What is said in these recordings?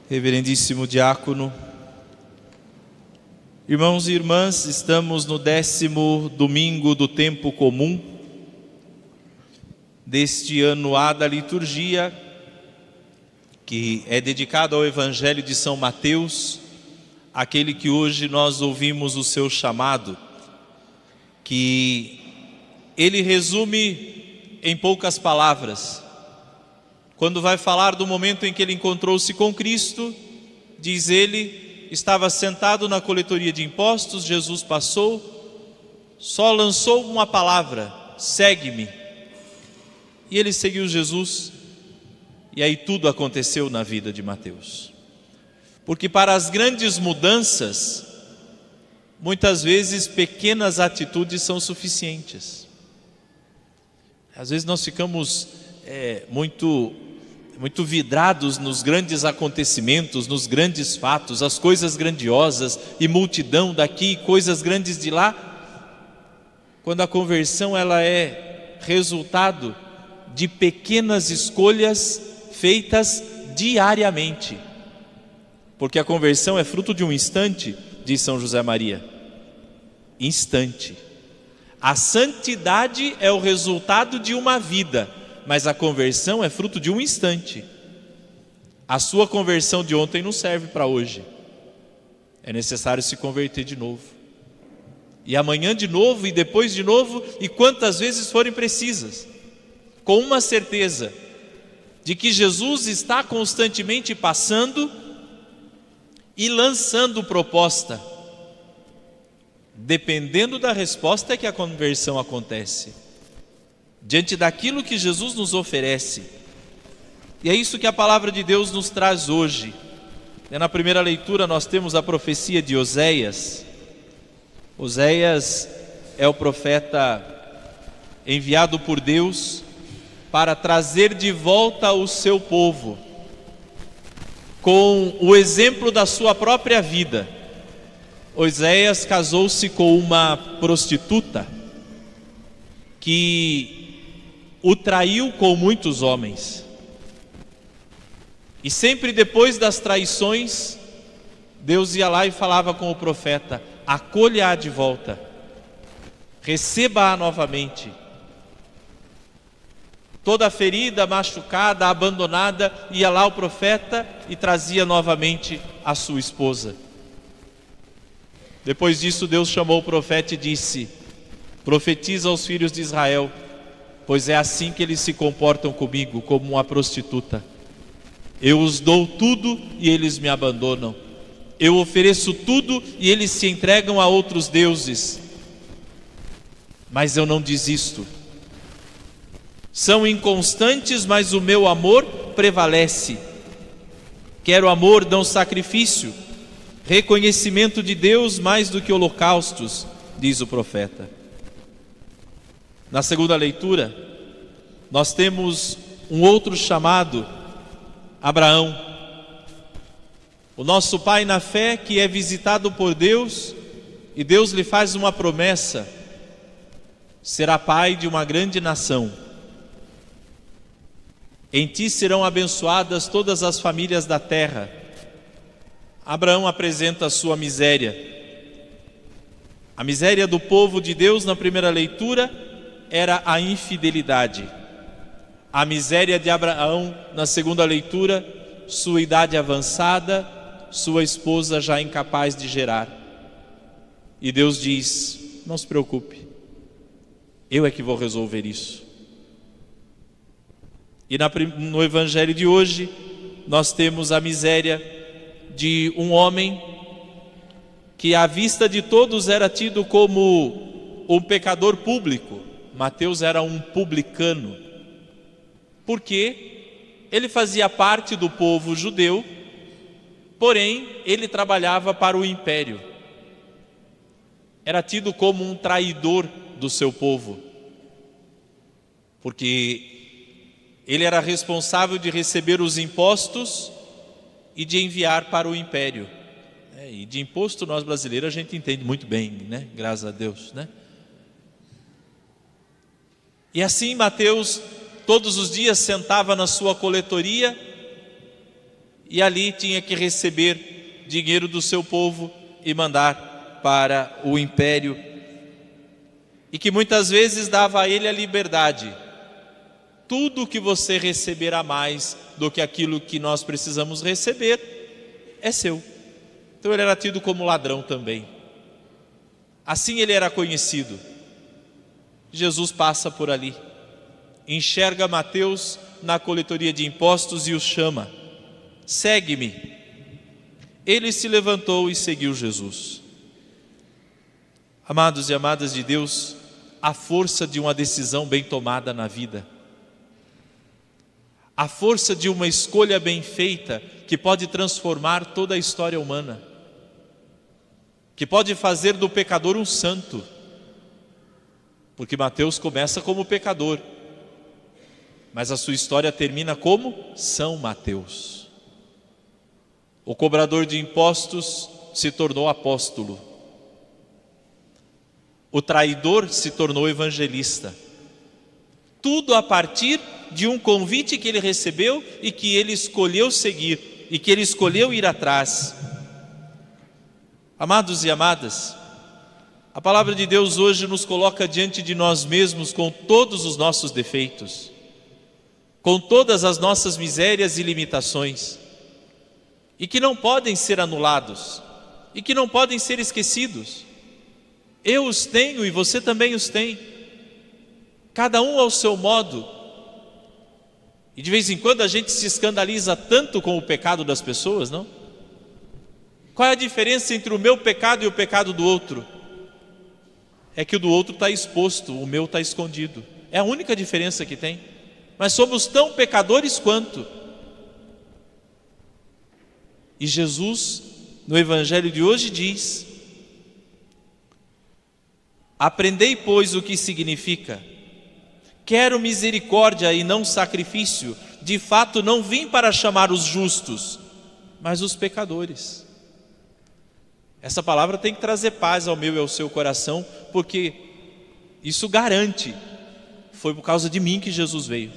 Reverendíssimo diácono, irmãos e irmãs, estamos no 10º domingo do tempo comum deste ano A da liturgia, que é dedicado ao Evangelho de São Mateus, aquele que hoje nós ouvimos o seu chamado, que ele resume em poucas palavras. Quando vai falar do momento em que ele encontrou-se com Cristo, diz ele, estava sentado na coletoria de impostos, Jesus passou, só lançou uma palavra: segue-me. E ele seguiu Jesus, e aí tudo aconteceu na vida de Mateus. Porque para as grandes mudanças, muitas vezes pequenas atitudes são suficientes. Às vezes nós ficamos muito vidrados nos grandes acontecimentos, nos grandes fatos, as coisas grandiosas e multidão daqui, coisas grandes de lá, quando a conversão ela é resultado de pequenas escolhas feitas diariamente, porque a conversão é fruto de um instante, diz São José Maria, instante. A santidade é o resultado de uma vida, mas a conversão é fruto de um instante. A sua conversão de ontem não serve para hoje. É necessário se converter de novo. E amanhã de novo, e depois de novo, e quantas vezes forem precisas. Com uma certeza de que Jesus está constantemente passando e lançando proposta. Dependendo da resposta é que a conversão acontece. Diante daquilo que Jesus nos oferece. E é isso que a palavra de Deus nos traz hoje. Na primeira leitura nós temos a profecia de Oséias. Oséias é o profeta enviado por Deus para trazer de volta o seu povo, com o exemplo da sua própria vida. Oséias casou-se com uma prostituta que o traiu com muitos homens. E sempre depois das traições, Deus ia lá e falava com o profeta: acolha-a de volta, receba-a novamente. Toda ferida, machucada, abandonada, ia lá o profeta e trazia novamente a sua esposa. Depois disso, Deus chamou o profeta e disse: profetiza aos filhos de Israel, pois é assim que eles se comportam comigo, como uma prostituta. Eu os dou tudo e eles me abandonam. Eu ofereço tudo e eles se entregam a outros deuses. Mas eu não desisto. São inconstantes, mas o meu amor prevalece. Quero amor, não sacrifício. Reconhecimento de Deus mais do que holocaustos, diz o profeta. Na segunda leitura, nós temos um outro chamado, Abraão. O nosso pai na fé, que é visitado por Deus, e Deus lhe faz uma promessa: será pai de uma grande nação. Em ti serão abençoadas todas as famílias da terra. Abraão apresenta a sua miséria. A miséria do povo de Deus na primeira leitura era a infidelidade. A miséria de Abraão na segunda leitura, sua idade avançada, sua esposa já incapaz de gerar. E Deus diz: não se preocupe, eu é que vou resolver isso. E no evangelho de hoje nós temos a miséria de um homem que à vista de todos era tido como um pecador público. Mateus era um publicano, porque ele fazia parte do povo judeu, porém ele trabalhava para o império. Era tido como um traidor do seu povo, porque ele era responsável de receber os impostos e de enviar para o império. E de imposto nós brasileiros a gente entende muito bem, né? Graças a Deus, né? E assim Mateus todos os dias sentava na sua coletoria e ali tinha que receber dinheiro do seu povo e mandar para o império, e que muitas vezes dava a ele a liberdade. Tudo que você receber a mais do que aquilo que nós precisamos receber é seu. Então ele era tido como ladrão também. Assim ele era conhecido. Jesus passa por ali, enxerga Mateus na coletoria de impostos e o chama: segue-me. Ele se levantou e seguiu Jesus. Amados e amadas de Deus, a força de uma decisão bem tomada na vida, a força de uma escolha bem feita, que pode transformar toda a história humana, que pode fazer do pecador um santo, porque Mateus começa como pecador, mas a sua história termina como São Mateus. O cobrador de impostos se tornou apóstolo, o traidor se tornou evangelista, tudo a partir de um convite que ele recebeu e que ele escolheu seguir, e que ele escolheu ir atrás. Amados e amadas, a palavra de Deus hoje nos coloca diante de nós mesmos com todos os nossos defeitos, com todas as nossas misérias e limitações, e que não podem ser anulados, e que não podem ser esquecidos. Eu os tenho e você também os tem, cada um ao seu modo. E de vez em quando a gente se escandaliza tanto com o pecado das pessoas, não? Qual é a diferença entre o meu pecado e o pecado do outro? É que o do outro está exposto, o meu está escondido. É a única diferença que tem. Mas somos tão pecadores quanto. E Jesus, no Evangelho de hoje, diz: aprendei, pois, o que significa: quero misericórdia e não sacrifício. De fato, não vim para chamar os justos, mas os pecadores. Essa palavra tem que trazer paz ao meu e ao seu coração, porque isso garante: foi por causa de mim que Jesus veio.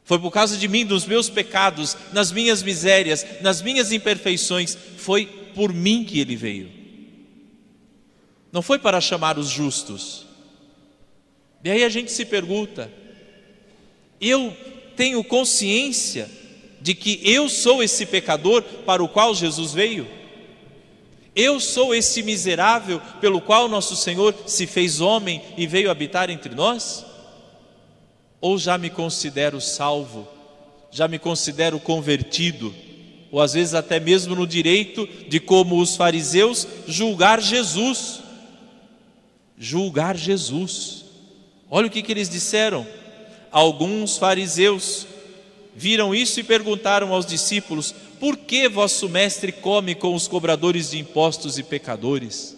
Foi por causa de mim, dos meus pecados, nas minhas misérias, nas minhas imperfeições. Foi por mim que Ele veio. Não foi para chamar os justos. E aí a gente se pergunta: eu tenho consciência de que eu sou esse pecador para o qual Jesus veio? Eu sou esse miserável pelo qual nosso Senhor se fez homem e veio habitar entre nós? Ou já me considero salvo, já me considero convertido, ou às vezes até mesmo no direito de, como os fariseus, julgar Jesus? Julgar Jesus. Olha o que eles disseram. Alguns fariseus viram isso e perguntaram aos discípulos: por que vosso mestre come com os cobradores de impostos e pecadores?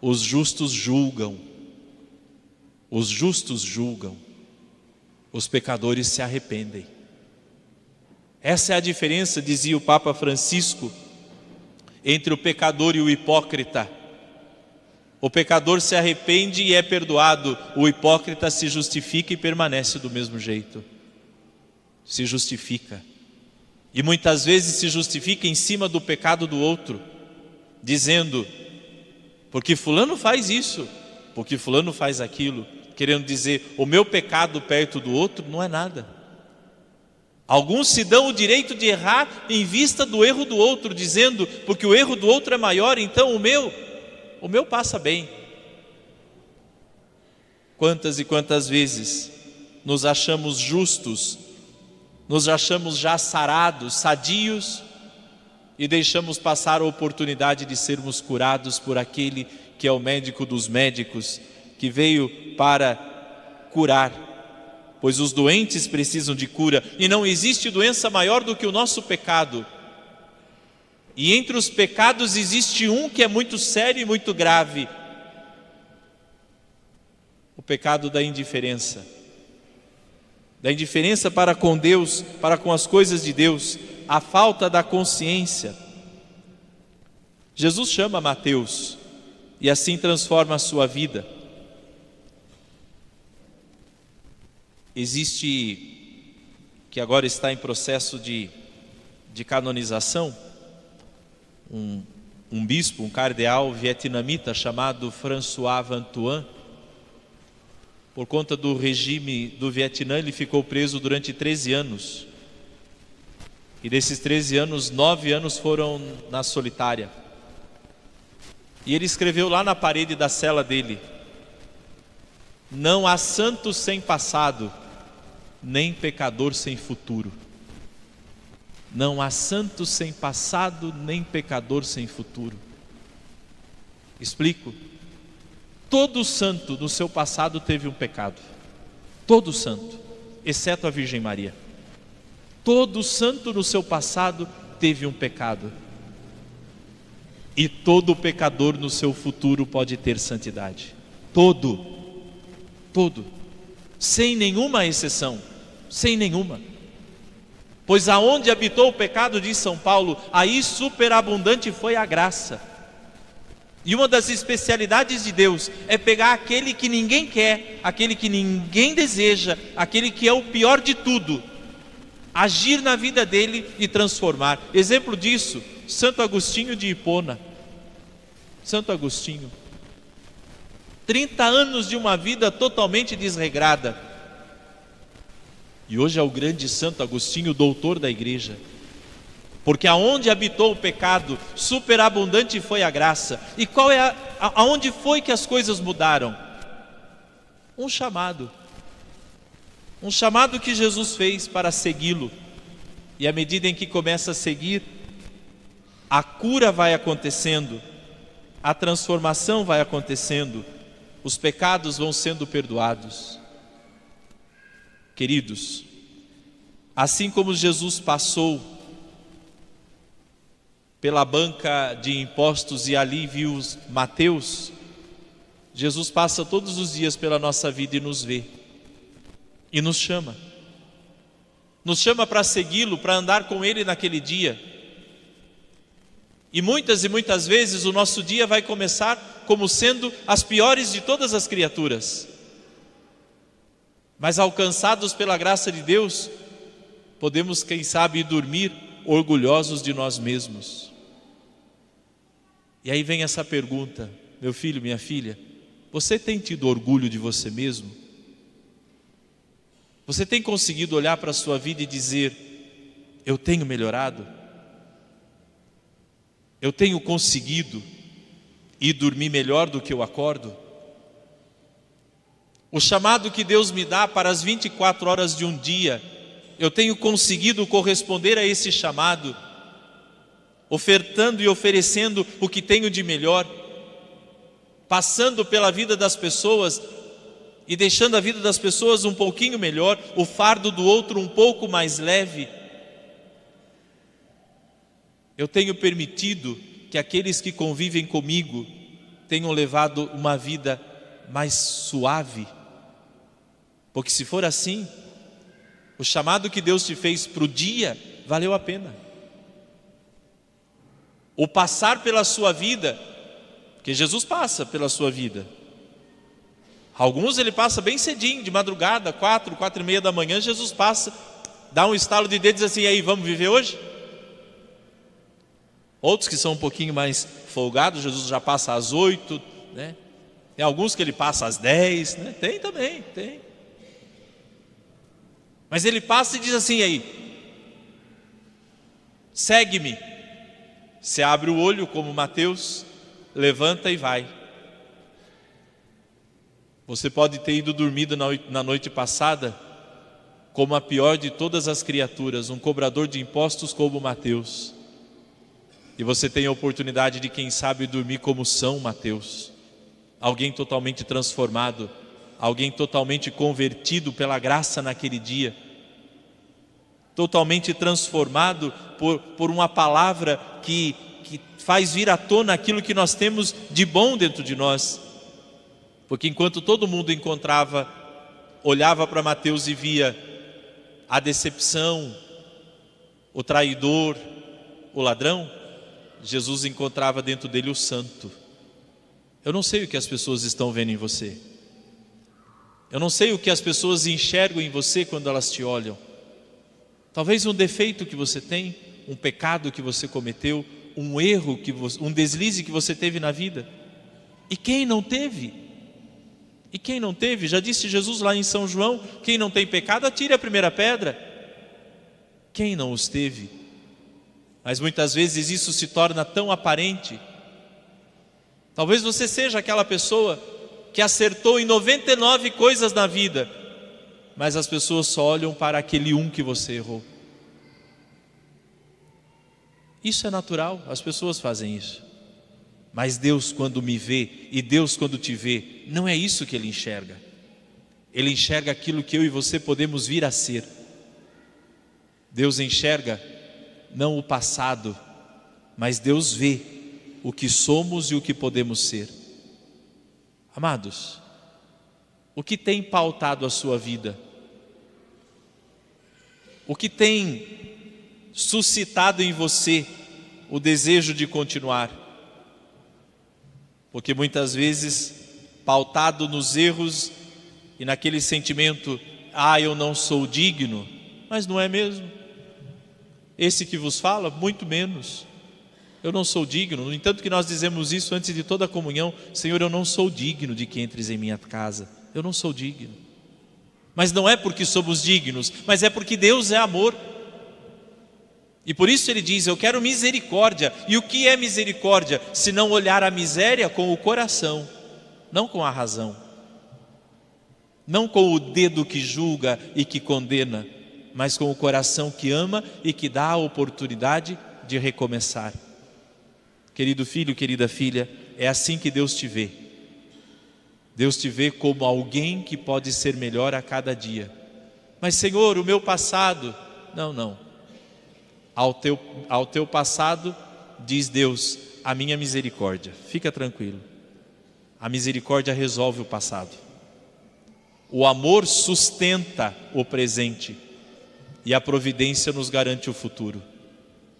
Os justos julgam, os justos julgam, os pecadores se arrependem. Essa é a diferença, dizia o Papa Francisco, entre o pecador e o hipócrita. O pecador se arrepende e é perdoado, o hipócrita se justifica e permanece do mesmo jeito. Se justifica. E muitas vezes se justifica em cima do pecado do outro, dizendo: porque fulano faz isso, porque fulano faz aquilo, querendo dizer, o meu pecado perto do outro não é nada. Alguns se dão o direito de errar em vista do erro do outro, dizendo, porque o erro do outro é maior, então o meu passa bem. Quantas e quantas vezes nos achamos justos, nos achamos já sarados, sadios, e deixamos passar a oportunidade de sermos curados por aquele que é o médico dos médicos, que veio para curar, pois os doentes precisam de cura, e não existe doença maior do que o nosso pecado. E entre os pecados existe um que é muito sério e muito grave: o pecado da indiferença. Da indiferença para com Deus, para com as coisas de Deus, a falta da consciência. Jesus chama Mateus e assim transforma a sua vida. que agora está em processo de canonização, um bispo, um cardeal vietnamita chamado François Van Thuan. Por conta do regime do Vietnã, ele ficou preso durante 13 anos. E desses 13 anos, 9 anos foram na solitária. E ele escreveu lá na parede da cela dele: não há santo sem passado, nem pecador sem futuro. Não há santo sem passado, nem pecador sem futuro. Explico. Todo santo no seu passado teve um pecado. Todo santo, exceto a Virgem Maria. Todo santo no seu passado teve um pecado. E todo pecador no seu futuro pode ter santidade. Todo. Sem nenhuma exceção. Sem nenhuma. Pois aonde habitou o pecado, diz São Paulo, aí superabundante foi a graça. E uma das especialidades de Deus é pegar aquele que ninguém quer, aquele que ninguém deseja, aquele que é o pior de tudo, agir na vida dele e transformar. Exemplo disso, Santo Agostinho de Hipona. Santo Agostinho, 30 anos de uma vida totalmente desregrada. E hoje é o grande Santo Agostinho, doutor da igreja. Porque aonde habitou o pecado, superabundante foi a graça. E aonde foi que as coisas mudaram? Um chamado que Jesus fez para segui-lo. E à medida em que começa a seguir, a cura vai acontecendo, a transformação vai acontecendo, os pecados vão sendo perdoados. Queridos, assim como Jesus passou pela banca de impostos e ali viu Mateus, Jesus passa todos os dias pela nossa vida e nos vê, e nos chama para segui-lo, para andar com Ele naquele dia. E muitas vezes o nosso dia vai começar como sendo as piores de todas as criaturas. Mas alcançados pela graça de Deus, podemos, quem sabe, dormir orgulhosos de nós mesmos. E aí vem essa pergunta: meu filho, minha filha, você tem tido orgulho de você mesmo? Você tem conseguido olhar para a sua vida e dizer: eu tenho melhorado? Eu tenho conseguido ir dormir melhor do que eu acordo? O chamado que Deus me dá para as 24 horas de um dia, eu tenho conseguido corresponder a esse chamado, ofertando e oferecendo o que tenho de melhor, passando pela vida das pessoas e deixando a vida das pessoas um pouquinho melhor, o fardo do outro um pouco mais leve. Eu tenho permitido que aqueles que convivem comigo tenham levado uma vida mais suave. Porque se for assim, o chamado que Deus te fez para o dia valeu a pena. O passar pela sua vida, porque Jesus passa pela sua vida. Alguns ele passa bem cedinho, de madrugada, 4h30 da manhã, Jesus passa, dá um estalo de dedos assim: e aí, vamos viver hoje? Outros que são um pouquinho mais folgados, Jesus já passa às 8, né? Tem alguns que ele passa às 10, né? Tem também, tem. Mas ele passa e diz assim: aí, segue-me. Você abre o olho como Mateus, levanta e vai. Você pode ter ido dormido na noite passada como a pior de todas as criaturas, um cobrador de impostos como Mateus. E você tem a oportunidade de, quem sabe, dormir como São Mateus, alguém totalmente transformado, alguém totalmente convertido pela graça naquele dia, totalmente transformado por uma palavra que faz vir à tona aquilo que nós temos de bom dentro de nós. Porque enquanto todo mundo olhava para Mateus e via a decepção, o traidor, o ladrão, Jesus encontrava dentro dele o santo. Eu não sei o que as pessoas estão vendo em você. Eu não sei o que as pessoas enxergam em você quando elas te olham. Talvez um defeito que você tem, um pecado que você cometeu, um erro, um deslize que você teve na vida. E quem não teve? E quem não teve? Já disse Jesus lá em São João: quem não tem pecado, atire a primeira pedra. Quem não os teve? Mas muitas vezes isso se torna tão aparente. Talvez você seja aquela pessoa que acertou em 99 coisas na vida, mas as pessoas só olham para aquele um que você errou. Isso é natural, as pessoas fazem isso. Mas Deus, quando me vê, e Deus quando te vê, não é isso que Ele enxerga. Ele enxerga aquilo que eu e você podemos vir a ser. Deus enxerga não o passado, mas Deus vê o que somos e o que podemos ser. Amados, o que tem pautado a sua vida? O que tem suscitado em você o desejo de continuar? Porque muitas vezes, pautado nos erros e naquele sentimento: eu não sou digno, mas não é mesmo. Esse que vos fala, muito menos. Eu não sou digno. No entanto que nós dizemos isso antes de toda a comunhão: Senhor, eu não sou digno de que entres em minha casa. Eu não sou digno. Mas não é porque somos dignos, mas é porque Deus é amor. E por isso Ele diz: eu quero misericórdia. E o que é misericórdia? Se não olhar a miséria com o coração, não com a razão, não com o dedo que julga e que condena, mas com o coração que ama e que dá a oportunidade de recomeçar. Querido filho, querida filha, é assim que Deus te vê. Deus te vê como alguém que pode ser melhor a cada dia. Mas Senhor, o meu passado... Não. Ao teu passado, diz Deus, a minha misericórdia. Fica tranquilo. A misericórdia resolve o passado. O amor sustenta o presente. E a providência nos garante o futuro.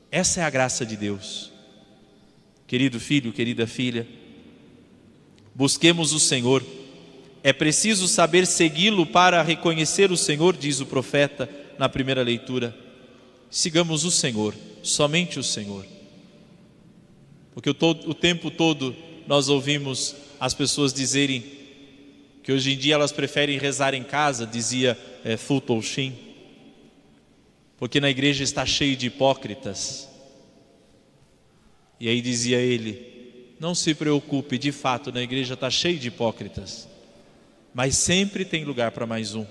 Essa é a graça de Deus. Querido filho, querida filha, busquemos o Senhor. É preciso saber segui-lo para reconhecer o Senhor, diz o profeta na primeira leitura. Sigamos o Senhor, somente o Senhor. Porque o tempo todo nós ouvimos as pessoas dizerem que hoje em dia elas preferem rezar em casa, dizia Fulton Sheen, porque na igreja está cheio de hipócritas. E aí dizia ele: não se preocupe, de fato na igreja está cheio de hipócritas, mas sempre tem lugar para mais um.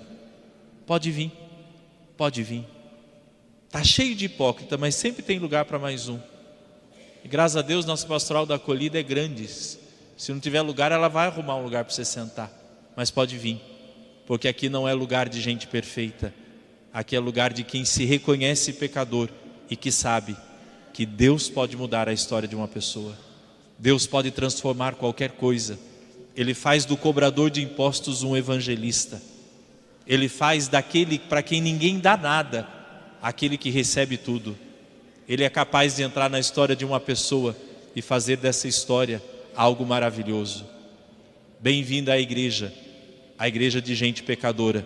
Pode vir. Está cheio de hipócrita, mas sempre tem lugar para mais um. E graças a Deus, nossa pastoral da acolhida é grande. Se não tiver lugar, ela vai arrumar um lugar para você sentar. Mas pode vir, porque aqui não é lugar de gente perfeita. Aqui é lugar de quem se reconhece pecador e que sabe que Deus pode mudar a história de uma pessoa. Deus pode transformar qualquer coisa. Ele faz do cobrador de impostos um evangelista. Ele faz daquele para quem ninguém dá nada, aquele que recebe tudo. Ele é capaz de entrar na história de uma pessoa e fazer dessa história algo maravilhoso. Bem-vinda à igreja de gente pecadora,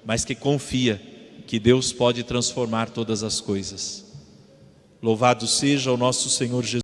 mas que confia que Deus pode transformar todas as coisas. Louvado seja o nosso Senhor Jesus.